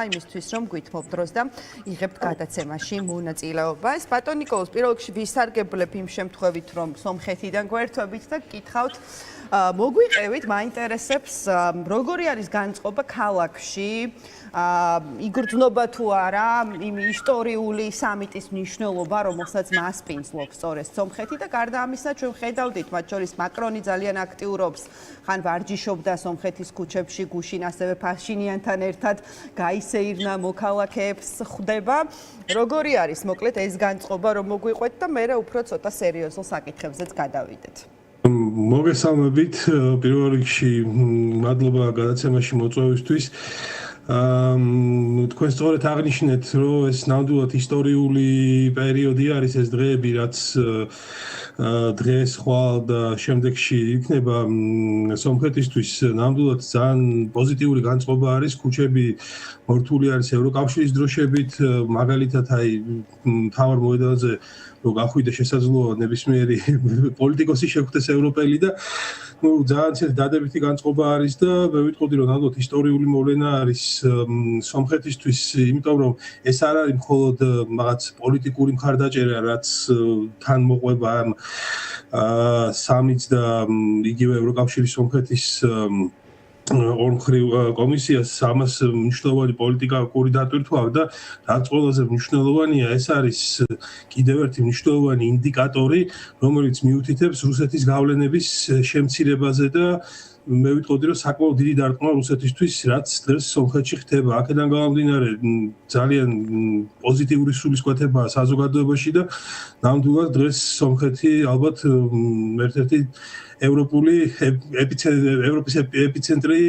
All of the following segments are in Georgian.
იმისთვის რომ გვითმობ დროს და იღებთ გადაცემაში მონაწილეობა. ეს ბატონ ნიკოლოზ პირველ რიგში ვისარგებლებ იმ შემთხვევით რომ სომხეთიდან გვერდებით და გითხავთ მოგვიყევით მაინტერესებს როგორი არის განწყობა ქალაქში იგრძნობა თუ არა იმ ისტორიული სამიტის მნიშვნელობა რომელსაც მასპინძლობს სწორედ სომხეთი და გარდა ამისა ჩვენ ხედავდით მათ შორის მაკრონი ძალიან აქტიურობს ხან ვარჯიშობდა სომხეთის ქუჩებში გუშინ ასევე ფაშინიანთან ერთად გაისეირნა მოქალაქეებს ხვდება როგორი არის მოკლედ ეს განწყობა რომ მოგვიყვეთ და მე უფრო ცოტა სერიოზულ საკითხებზეც გადავიდეთ მოგესალმებით პირველ რიგში მადლობა გადაცემაში მოწვევისთვის თქვენ სწორედ აღნიშნეთ რომ ეს ნამდვილად ისტორიული პერიოდი არის ეს დღეები რაც დღეს ხვალ და შემდეგში იქნება სომხეთისთვის ნამდვილად ძალიან პოზიტიური განწყობა არის ქუჩები მორთული არის ევროკავშირის დროშებით მაგალითად აი მთავარ მოედანზე რომ გახვიდე შესაძლოა ნებისმიერი პოლიტიკოსი შეხვდეს ევროპელი და ძალიან ცირ დადებითი განწყობა არის და მე ვიტყოდი რომ ნამდვილად ისტორიული მოვლენა არის სომხეთისთვის იმიტომ რომ ეს არ არის მხოლოდ რაღაც პოლიტიკური მხარდაჭერა რაც თან მოყვება ამ სამიც და იგივე ევროკავშირის სომხეთის ორმხრივ კომისიას ამას მნიშვნელოვანი პოლიტიკური დატვირთვა და რაც ყველაზე მნიშვნელოვანია ეს არის კიდევ ერთი მნიშვნელოვანი ინდიკატორი რომელიც მიუთითებს რუსეთის გავლენების შემცირებაზე და მე ვიტყოდი რომ საკმაოდ დიდი დარტყმა რუსეთისთვის რაც დღეს სომხეთში ხდება აქედან გამომდინარე ძალიან პოზიტიური სულისკვეთებაა საზოგადოებაში და ნამდვილად დღეს სომხეთი ალბათ ერთ-ერთი ევროპის ეპიცენტრი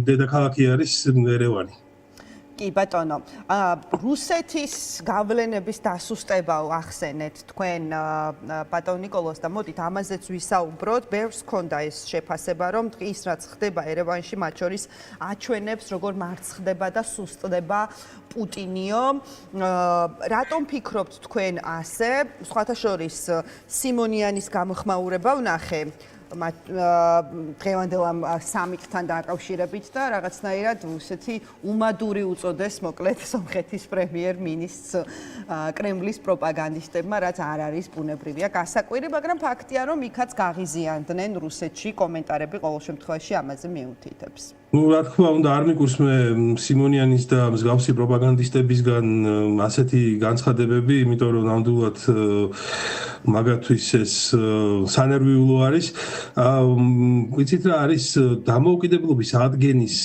დედაქალაქი არის ერევანი კი ბატონო რუსეთის გავლენების დასუსტება ახსენეთ თქვენ ბატონ ნიკოლოზ და მოდით ამაზეც ვისაუბროთ ბევრს ჰქონდა ეს შეფასება რომ დღის რაც ხდება ერევანში მათ შორის აჩვენებს როგორ მარცხდება და სუსტდება პუტინიო რატომ ფიქრობთ თქვენ ასე სხვათა შორის სიმონიანის გამოხმაურება ვნახე დღევანდელ ამ სამიტთან დაკავშირებით და რაღაცნაირად რუსეთი უმადური უწოდეს მოკლედ სომხეთის პრემიერ-მინისტრს კრემლის პროპაგანდისტებმა რაც არ არის ბუნებრივია გასაკვირი მაგრამ ფაქტია რომ იქაც გაღიზიანდნენ რუსეთში კომენტარები ყოველ შემთხვევაში ამაზე მიუთითებს რა თქმა უნდა არ მიგულს მე სიმონიანის და მსგავსი პროპაგანდისტებისგან ასეთი განცხადებები იმიტომ რომ ნამდვილად მაგათთვის ეს სანერვიულო არის ვიცით რა არის დამოუკიდებლობის ადგენის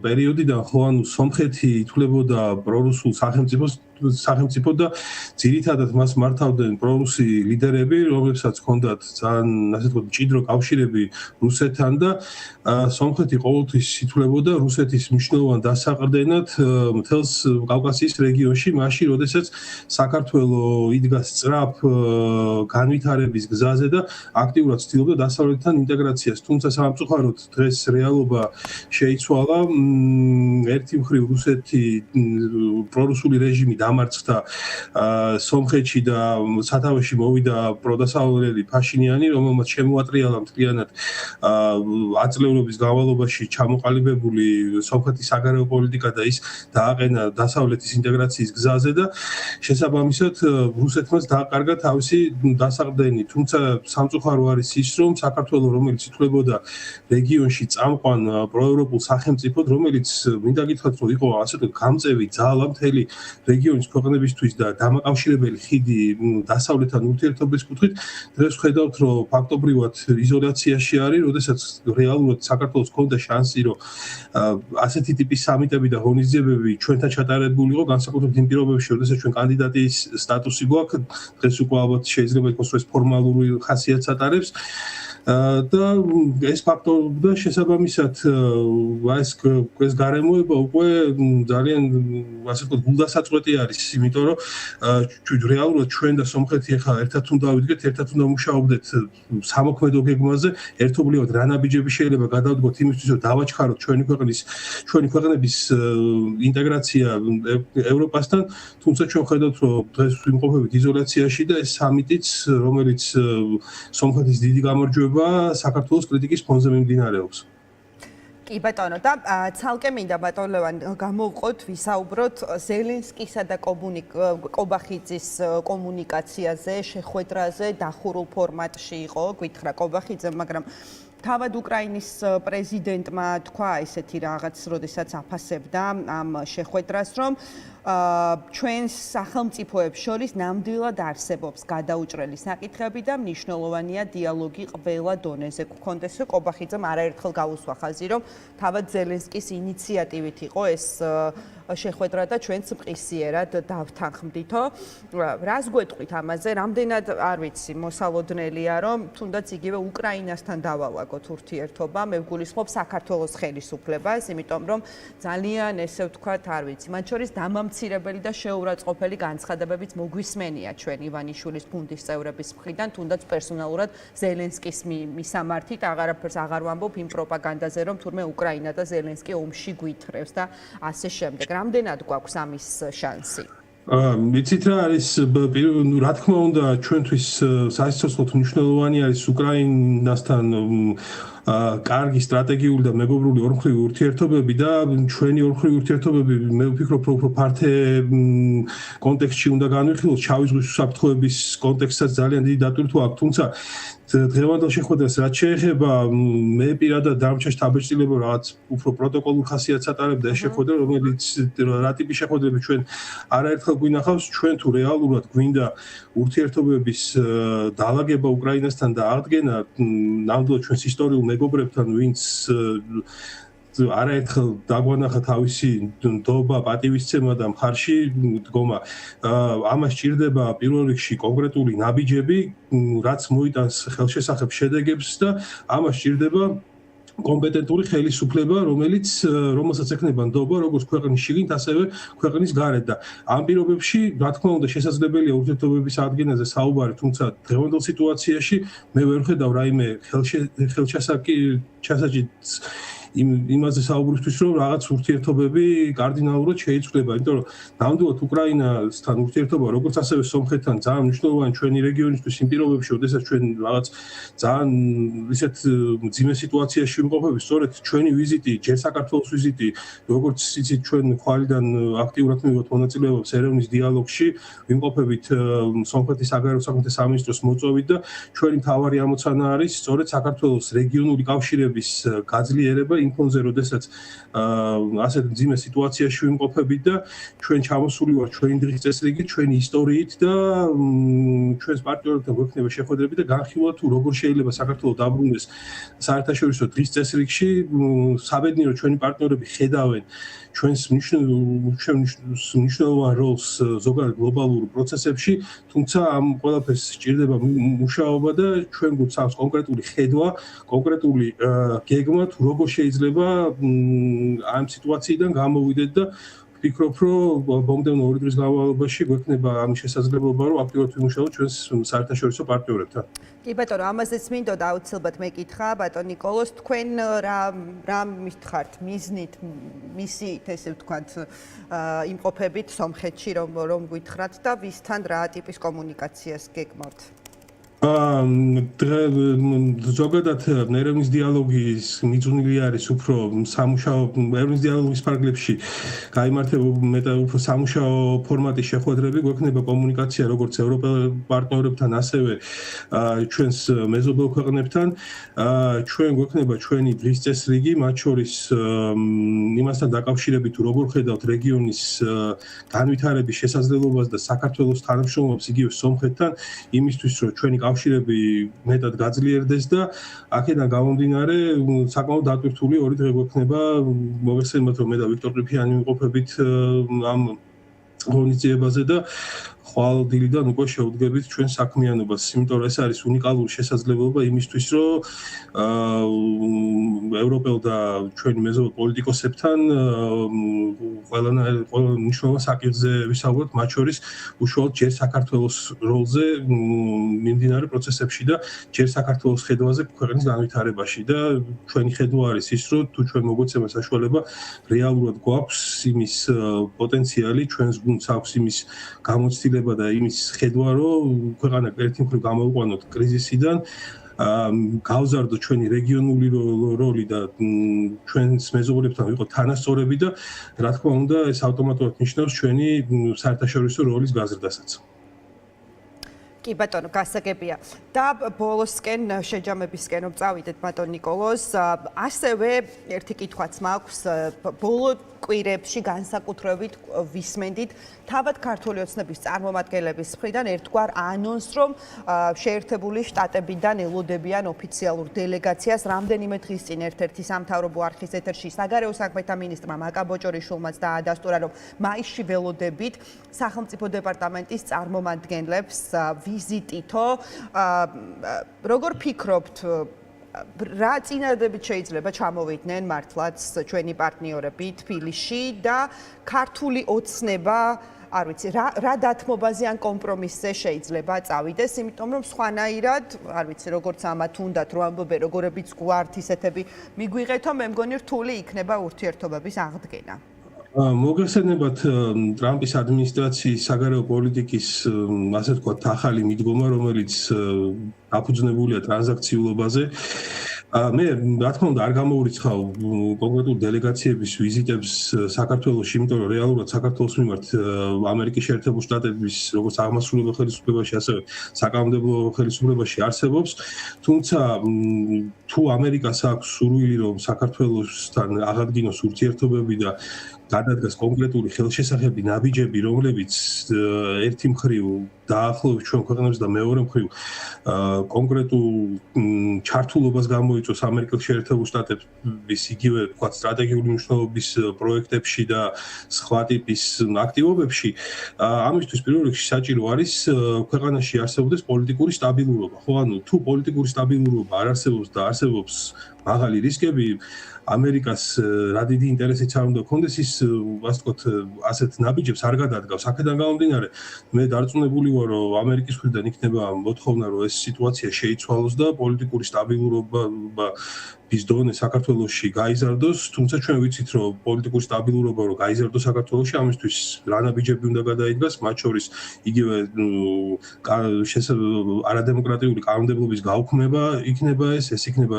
პერიოდიდან ხო ანუ სომხეთი ითვლებოდა პრორუსულ სახელმწიფო და ძირითადად მას მართავდნენ პრორუსი ლიდერები რომლებსაც ჰქონდათ ძალიან ასე ვთქვათ მჭიდრო კავშირები რუსეთთან და სომხეთი ყოველთვის ითვლებოდა რუსეთის მნიშვნელოვან დასაყრდენად მთელს კავკასიის რეგიონში მაშინ როდესაც საქართველო იდგა სწრაფ განვითარების გზაზე და აქტიურად ცდილობდა დასავლეთთან ინტეგრაციას თუმცა სამწუხაროდ დღეს რეალობა შეიცვალა ერთი მხრივ რუსეთი პრორუსული რეჟიმი დამარცხდა სომხეთში და სათავეში მოვიდა პროდასავლელი ფაშინიანი რომელმაც შემოატრიალა მთლიანად აწლეულობის განმავლობაში ჩამოყალიბებული სომხეთის საგარეო პოლიტიკა და ის დააყენა დასავლეთის ინტეგრაციის გზაზე და შესაბამისად რუსეთმაც დააკარგა თავისი დასაყრდენი თუმცა სამწუხარო არის ის რომ საქართველო რომელიც ითვლებოდა რეგიონში წამყვან პროევროპულ სახელმწიფოდ რომელიც მინდა გითხრათ რომ იყო ასე ვთქვათ გამწევი ძალა მთელი რეგიონის ქვეყნებისთვის და დამაკავშირებელი ხიდი დასავლეთთან ურთიერთობის კუთხით დღეს ხედავთ რომ ფაქტობრივად იზოლაციაში არის როდესაც რეალურად საქართველოს ჰქონდა შანსი რომ ასეთი ტიპის სამიტები და ღონისძიებები ჩვენთან ჩატარებული იყო განსაკუთრებით იმ პირობებში როდესაც ჩვენ კანდიდატის სტატუსი გვაქვს დღეს უკვე ალბათ შეიძლება იყოს რომ ეს ფორმალური ხასიათს ატარებს და ეს ფაქტორი და შესაბამისად ეს გარემოება უკვე ძალიან ასე ვთქვათ გულდასაწყვეტი არის იმიტომ რომ რეალურად ჩვენ და სომხეთი ახლა ერთად უნდა ვიდგეთ ერთად უნდა მუშაობდეთ სამოქმედო გეგმაზე ერთობლივად რა ნაბიჯები შეიძლება გადავდგოთ იმისთვის რომ დავაჩქაროთ ჩვენი ქვეყნების ინტეგრაცია ევროპასთან თუმცა ჩვენ ხედავთ რომ დღეს ვიმყოფებით იზოლაციაში და ეს სამიტიც რომელიც სომხეთის დიდი გამარჯვება საქართველოს კრიტიკის ფონზე მიმდინარეობს კი ბატონო და ცალკე მინდა ბატონ ლევან გამოვყოთ ვისაუბროთ ზელენსკისა და კობახიძის კომუნიკაციაზე, შეხვედრაზე დახურულ ფორმატში იყო, გითხრა კობახიძემ, მაგრამ თავად უკრაინის პრეზიდენტმა თქვა ესეთი რაღაც, როდესაც აფასებდა ამ შეხვედრას, რომ ჩვენს სახელმწიფოებს შორის ნამდვილად არსებობს გადაუჭრელი საკითხები და მნიშვნელოვანია დიალოგი ყველა დონეზე. გქონდეს კობახიძემ არაერთხელ გაუსვა ხაზი, რომ თავად ზელენსკის ინიციატივით იყო ეს შეხვედრა და ჩვენც მყისიერად დავთანხმდითო. რას გვეტყვით ამაზე? რამდენად არ ვიცი, მოსალოდნელია, რომ თუნდაც იგივე უკრაინასთან დავალაგოთ ურთიერთობა, მე ვგულისხმობ საქართველოს ხელისუფლებას, იმიტომ რომ ძალიან ესე ვთქვათ, არ ვიცი, მათ შორის დამამცირებელი და შეურაცხყოფელი განცხადებებიც მოგვისმენია ჩვენ ივანიშვილის გუნდის წევრების მხრიდან, თუნდაც პერსონალურად ზელენსკის მისამართით აღარაფერს აღარ ვამბობ იმ პროპაგანდაზე, რომ თურმე უკრაინა და ზელენსკი ომში გვითხრევს და ასე შემდეგ. რამდენად გვაქვს ამის შანსი? იცით რა არის, რა თქმა უნდა, ჩვენთვის სასიცოცხლოდ მნიშვნელოვანი არის უკრაინასთან კარგი სტრატეგიული და მეგობრული ორმხრივი ურთიერთობები და ჩვენი ორმხრივი ურთიერთობები მე ვფიქრობ, რომ უფრო ფართე კონტექსტში უნდა განვიხილოთ, შავი ზღვის უსაფრთხოების კონტექსტსაც ძალიან დიდი დატვირთვა აქვს, თუმცა დღევანდელ შეხვედრას რაც შეეხება, მე პირადად დამრჩეს დაბეჭდილება რაღაც უფრო პროტოკოლურ ხასიათს ატარებდა ეს შეხვედრა, რომელიც რა ტიპის შეხვედრები ჩვენ არაერთხელ გვინახავს, ჩვენ თუ რეალურად გვინდა ურთიერთობების დაალაგება უკრაინასთან და აღდგენა ნამდვილად ჩვენს ისტორიულ მეგობრებთან, ვინც არაერთხელ დაგვანახა თავისი ნდობა, პატივისცემა და მხარში დგომა. ამას სჭირდება პირველ რიგში კონკრეტული ნაბიჯები, რაც მოიტანს ხელშესახებ შედეგებს და ამას სჭირდება კომპეტენტური ხელისუფლება, რომელსაც ექნება ნდობა როგორც ქვეყნის შიგნით, ასევე ქვეყნის გარეთ და ამ პირობებში, რა თქმა უნდა, შესაძლებელია ურთიერთობების აღდგენაზე საუბარი, თუმცა დღევანდელ სიტუაციაში მე ვერ ვხედავ რაიმე ხელჩასაჭირს იმაზე საუბრისთვის, რომ რაღაც ურთიერთობები კარდინალურად შეიცვლება, იმიტომ რომ ნამდვილად უკრაინასთან ურთიერთობა, როგორც ასევე სომხეთთან ძალიან მნიშვნელოვანი ჩვენი რეგიონისთვის იმ პირობებში, როდესაც ჩვენ რაღაც ძალიან ისეთ მძიმე სიტუაციაში ვიმყოფებით, სწორედ ჩვენი ვიზიტი, ჯერ საქართველოს ვიზიტი, როგორც იცით, ჩვენ ხვალიდან აქტიურად მივიღოთ მონაწილეობას ერევნის დიალოგში, ვიმყოფებით სომხეთის საგარეო საქმეთა სამინისტროს მოწვევით და ჩვენი მთავარი ამოცანა არის სწორედ საქართველოს რეგიონული კავშირების გაძლიერება იმ ფონზე, როდესაც ასეთ მძიმე სიტუაციაში ვიმყოფებით და ჩვენ ჩამოსული ვართ ჩვენი დღის წესრიგით, ჩვენი ისტორიით და ჩვენს პარტნიორებთან გვექნება შეხვედრები და განხილვა თუ როგორ შეიძლება საქართველოს დაბრუნდეს საერთაშორისო დღის წესრიგში, საბედნიეროდ ჩვენი პარტნიორები ხედავენ ჩვენს მნიშვნელოვან როლს ზოგადად გლობალურ პროცესებში, თუმცა ამ ყველაფერს სჭირდება მუშაობა და ჩვენ გვაქვს კონკრეტული ხედვა, კონკრეტული გეგმა თუ როგორ შეიძლება ამ სიტუაციიდან გამოვიდეთ და ვფიქრობ, რომ მომდევნო 2 დღის განმავლობაში გვექნება ამის შესაძლებლობა, რომ აქტიურად ვიმუშაოთ ჩვენს საერთაშორისო პარტნიორებთან. კი ბატონო, ამაზეც მინდოდა აუცილებლად მეკითხა ბატონ ნიკოლოს, თქვენ რა მითხართ მიზნით, მისიით, ესე ვთქვათ, იმყოფებით სომხეთში, რომ გითხრათ და ვისთან რა ტიპის კომუნიკაციას გეგმავთ? ზოგადად ერევნის დიალოგის მიძღვნილი არის უფრო სამუშაო ერევნის დიალოგის ფარგლებში გაიმართება უფრო სამუშაო ფორმატის შეხვედრები, გვექნება კომუნიკაცია როგორც ევროპელ პარტნიორებთან, ასევე ჩვენს მეზობელ ქვეყნებთან. ჩვენ გვექნება ჩვენი დღის წესრიგი, მათ შორის იმასთან დაკავშირებით, თუ როგორ ხედავთ რეგიონის განვითარების შესაძლებლობას და საქართველოს თანამშრომლობს იგივე სომხეთთან, იმისთვის რომ ჩვენი კავშირები მეტად გაძლიერდეს და აქედან გამომდინარე საკმაოდ დატვირთული 2 დღე გვექნება მოგესალმებით რომ მე და ვიქტორ ყიფიანი ვიმყოფებით ამ ღონისძიებაზე და ხვალ დილიდან უკვე შევდგებით ჩვენ საქმიანობას, იმიტომ რომ ეს არის უნიკალური შესაძლებლობა იმისთვის, რომ ევროპელ და ჩვენი მეზობელ პოლიტიკოსებთან ყველა მნიშვნელოვან საკითხზე ვისაუბროთ, მათ შორის უშუალოდ ჯერ საქართველოს როლზე მიმდინარე პროცესებში და ჯერ საქართველოს ხედვაზე ქვეყნის განვითარებაში და ჩვენი ხედვა არის ის, რომ თუ ჩვენ მოგვეცემა საშუალება, რეალურად გვაქვს იმის პოტენციალი, ჩვენს გუნდს აქვს იმის გამოცდილება და იმის ხედვა, რომ ქვეყანა ერთი მხრივ გამოვიყვანოთ კრიზისიდან, გავზარდოთ ჩვენი რეგიონული როლი და ჩვენს მეზობლებთან ვიყოთ თანასწორები და რა თქმა უნდა ეს ავტომატურად ნიშნავს ჩვენი საერთაშორისო როლის გაზრდასაც. კი ბატონო, გასაგებია. და ბოლოსკენ შეჯამებისკენ რომ წავიდეთ ბატონ ნიკოლოზ, ასევე ერთი კითხვაც მაქვს, ბოლო კვირებში განსაკუთრებით ვისმენდით თავად ქართული ოცნების წარმომადგენლების მხრიდან ერთგვარ ანონსს, რომ შეერთებული შტატებიდან ელოდებიან ოფიციალურ დელეგაციას. რამდენიმე დღის წინ ერთ-ერთი სამთავრობო არხის ეთერში საგარეო საქმეთა მინისტრმა მაკა ბოჭორიშვილმაც დაადასტურა, რომ მაისში ველოდებით სახელმწიფო დეპარტამენტის წარმომადგენლებს ვიზიტითო. როგორ ფიქრობთ, რა წინადადებით შეიძლება ჩამოვიდნენ მართლაც ჩვენი პარტნიორები თბილისში და ქართული ოცნება, არ ვიცი, რა დათმობაზე ან კომპრომისზე შეიძლება წავიდეს, იმიტომ რომ სხვანაირად, არ ვიცი, როგორც ამათ უნდათ რომ ამბობენ, როგორებიც გვართ ისეთები მიგვიღეთო, მე მგონი რთული იქნება ურთიერთობების აღდგენა. მოგესალმებათ ტრამპის ადმინისტრაციის საგარეო პოლიტიკის ასე ვთქვათ ახალი მიდგომა, რომელიც დაფუძნებულია ტრანზაქციულობაზე. მე რა თქმა უნდა არ გამოურიცხავ კონკრეტულ დელეგაციების ვიზიტებს საქართველოში, იმიტომ რომ რეალურად საქართველოს მიმართ ამერიკის შეერთებული შტატების როგორც აღმასრულებელ ხელისუფლებაში, ასევე საკანონმდებლო ხელისუფლებაში არსებობს. თუმცა თუ ამერიკას აქვს სურვილი რომ საქართველოსთან აღადგინოს ურთიერთობები და გადადგას კონკრეტული ხელშესახები ნაბიჯები, რომლებიც ერთი მხრივ დაახლოებს ჩვენ ქვეყნებს და მეორე მხრივ კონკრეტულ ჩართულობას გამოიწვევს ამერიკის შეერთებულ შტატების იგივე ვთქვათ სტრატეგიული მნიშვნელობის პროექტებში და სხვა ტიპის აქტივობებში, ამისთვის პირველ რიგში საჭირო არის ქვეყანაში არსებობდეს პოლიტიკური სტაბილურობა. ხო, ანუ თუ პოლიტიკური სტაბილურობა არ არსებობს და არსებობს მაღალი რისკები, ამერიკას რა დიდი ინტერესიც არ უნდა ქონდეს ის, ასე ვთქვათ, ასეთ ნაბიჯებს არ გადადგავს. აქედან გამომდინარე, მე დარწმუნებული ვარ, რომ ამერიკის მხრიდან იქნება მოთხოვნა, რომ ეს სიტუაცია შეიცვალოს და პოლიტიკური სტაბილურობა დონე საქართველოში გაიზარდოს, თუმცა ჩვენ ვიცით, რომ პოლიტიკური სტაბილურობა რომ გაიზარდოს საქართველოში, ამისთვის რა ნაბიჯები უნდა გადაიდგას, მათ შორის იგივე არადემოკრატიული კანონმდებლობის გაუქმება იქნება ეს იქნება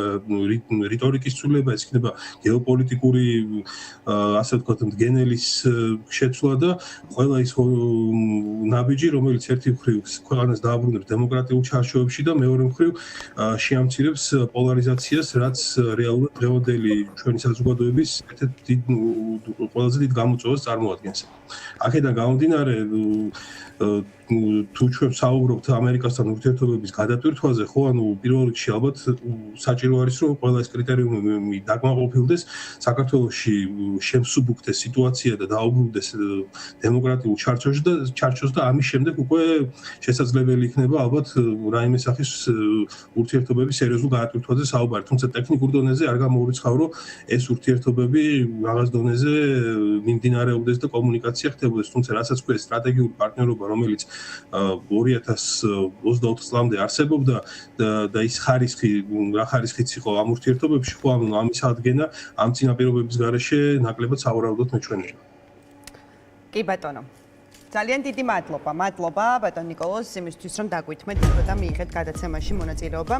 რიტორიკის ცვლილება, ეს იქნება გეოპოლიტიკური ასე ვთქვათ, მდგენელის შეცვლა და ყველა ის ნაბიჯი, რომელიც ერთი მხრივ ქვეყანას დააბრუნებს დემოკრატიულ ჩარჩოებში და მეორე მხრივ შეამცირებს პოლარიზაციას, რაც რეალურად დღევანდელი ჩვენი საზოგადოების ერთ-ერთ ყველაზე დიდ გამოწვევას წარმოადგენს. აქედან გამომდინარე, თუ ჩვენ საუბრობთ ამერიკასთან ურთიერთობების გადატვირთვაზე, ხო, ანუ პირველ რიგში ალბათ საჭირო არის, რომ ყველა ეს კრიტერიუმი დაკმაყოფილდეს, საქართველოში შემსუბუქდეს სიტუაცია და დაუბრუნდეს დემოკრატიულ ჩარჩოს და ამის შემდეგ უკვე შესაძლებელი იქნება ალბათ რაიმე სახის ურთიერთობების სერიოზულ გადატვირთვაზე საუბარი. თუმცა ტექნიკურ დონეზე არ გამოურიცხავ, რომ ეს ურთიერთობები რაღაც დონეზე მიმდინარეობდეს და კომუნიკაცია ხდებოდეს. თუმცა რასაც ქვია სტრატეგიული პარტნიორობა, რომელიც 2024 წლამდე არსებობდა და ის ხარისხი, რა ხარისხიც იყო ამ ურთიერთობებში, ხო, ამის ადგენა ამ წინაპირობების გარეშე ნაკლებად სავარაუდოდ მეჩვენებია. კი ბატონო. ძალიან დიდი მადლობა ბატონ ნიკოლოზ იმისთვის რომ დაგვითმეთ და მიიღეთ გადაცემაში მონაწილეობა.